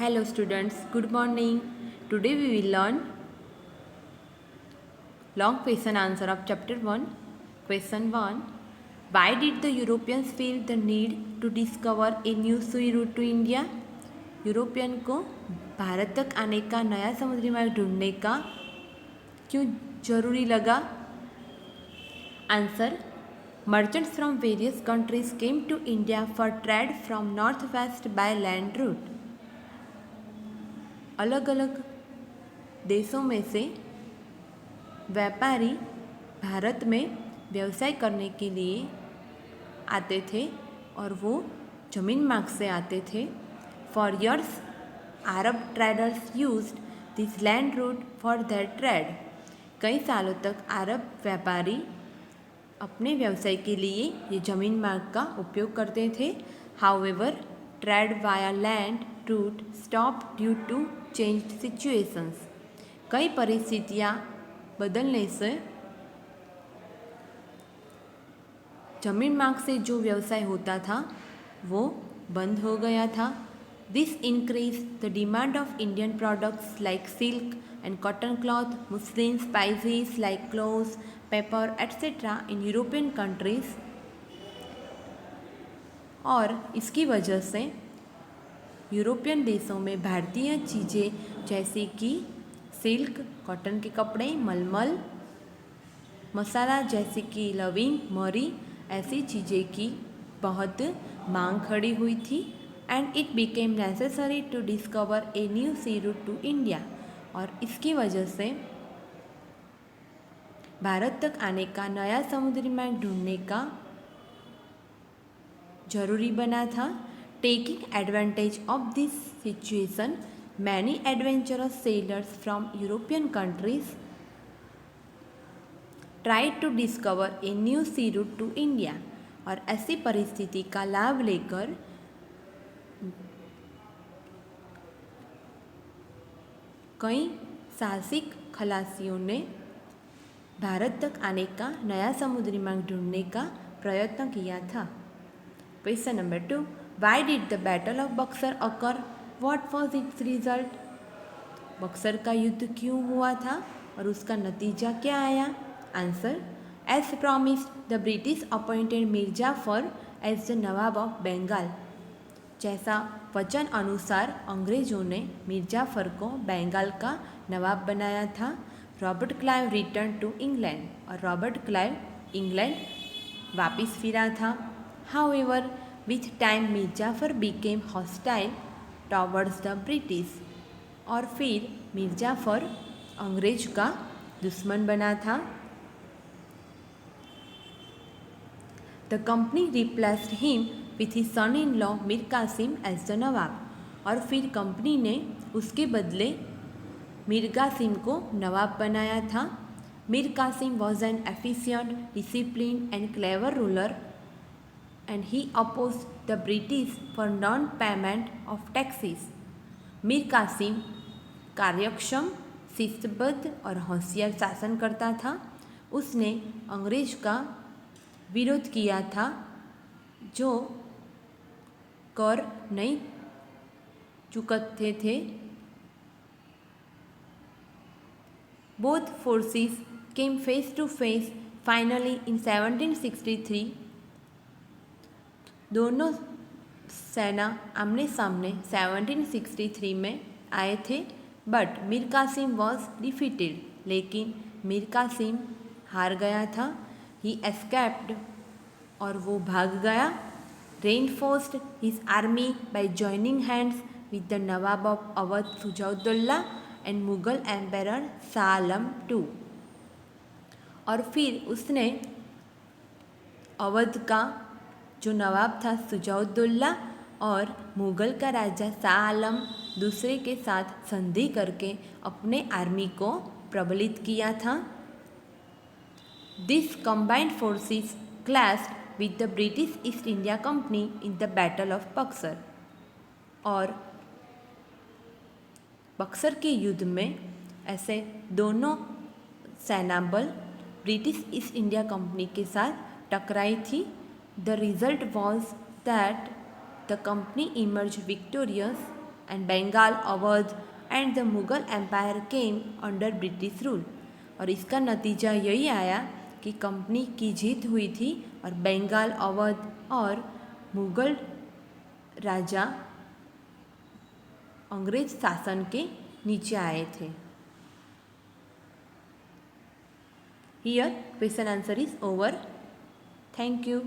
Hello students, good morning. Today we will learn long question answer of chapter 1. Question 1. Why did the Europeans feel the need to discover a new sea route to India? European को भारत तक आने का नया समुद्री मार्ग ढूंढने का क्यों जरूरी लगा? Answer. Merchants from various countries came to India for trade from northwest by land route. अलग अलग देशों में से व्यापारी भारत में व्यवसाय करने के लिए आते थे और वो जमीन मार्ग से आते थे. For years Arab traders used this land route for their trade. कई सालों तक अरब व्यापारी अपने व्यवसाय के लिए ये जमीन मार्ग का उपयोग करते थे. However trade via land route stop due to changed situations. कई परिस्थितियाँ बदलने से जमीन मार्ग से जो व्यवसाय होता था वो बंद हो गया था. This increase the demand of Indian products like silk and cotton cloth, Muslim spices like cloves, paper etcetera in European countries. और इसकी वजह से यूरोपियन देशों में भारतीय चीज़ें जैसे कि सिल्क, कॉटन के कपड़े, मलमल, मसाला जैसे कि लविंग, मरी, ऐसी चीज़ें की बहुत मांग खड़ी हुई थी. And it became necessary to discover a new sea route to India. और इसकी वजह से भारत तक आने का नया समुद्री मार्ग ढूंढने का जरूरी बना था. Taking advantage of this situation many adventurous sailors from European countries tried to discover a new sea route to India. और ऐसी परिस्थिति का लाभ लेकर कई साहसिक खलासियों ने भारत तक आने का नया समुद्री मार्ग ढूंढने का प्रयत्न किया था. Question number 2. Why did the battle of Buxar occur? What was it's result? Buxar का युद्ध क्यों हुआ था और उसका नतीजा क्या आया? Answer. As promised the British appointed Mir Jafar as the nawab of Bengal. जैसा वचन अनुसार अंग्रेजों ने मिर्जाफर को बंगाल का नवाब बनाया था. Robert Clive return to England. और रॉबर्ट क्लाइव इंग्लैंड वापस फिरा था. However with time Mir Jafar became hostile towards the British. और फिर मिर्जाफर अंग्रेज का दुश्मन बना था. The company replaced him with his son in law Mir Qasim as the नवाब. और फिर कंपनी ने उसके बदले मीर कासिम को नवाब बनाया था. Mir Qasim was an efficient, discipline and clever ruler and he opposed the British for non-payment of taxes. Mir Qasim कार्यक्षम, शिस्तबद्ध और होशियार शासन करता था. उसने अंग्रेज का विरोध किया था जो कर नहीं चुकाते थे. Both forces came face to face finally in 1763. दोनों सेना आमने सामने 1763 में आए थे. But Mir Qasim was defeated. लेकिन मीर कासिम हार गया था. ही एस्केप्ड और वो भाग गया. Reinforced his army bye joining hands with the nawab of Awadh Shuja-ud-Daula and Mughal emperor Shah Alam II. और फिर उसने अवध का जो नवाब था सुजाउद्दौला और मुग़ल का राजा शाह आलम दूसरे के साथ संधि करके अपने आर्मी को प्रबलित किया था. This combined forces clashed with the British east India company in the battle of Buxar. और बक्सर के युद्ध में ऐसे दोनों सेना बल ब्रिटिश ईस्ट इंडिया कंपनी के साथ टकराई थी. The result was that the company emerged victorious and Bengal, Awadh and the Mughal empire came under British rule. और इसका नतीजा यही आया कि कंपनी की जीत हुई थी और बंगाल, अवध और मुगल राजा अंग्रेज शासन के नीचे आए थे। Here question answer is over. Thank you.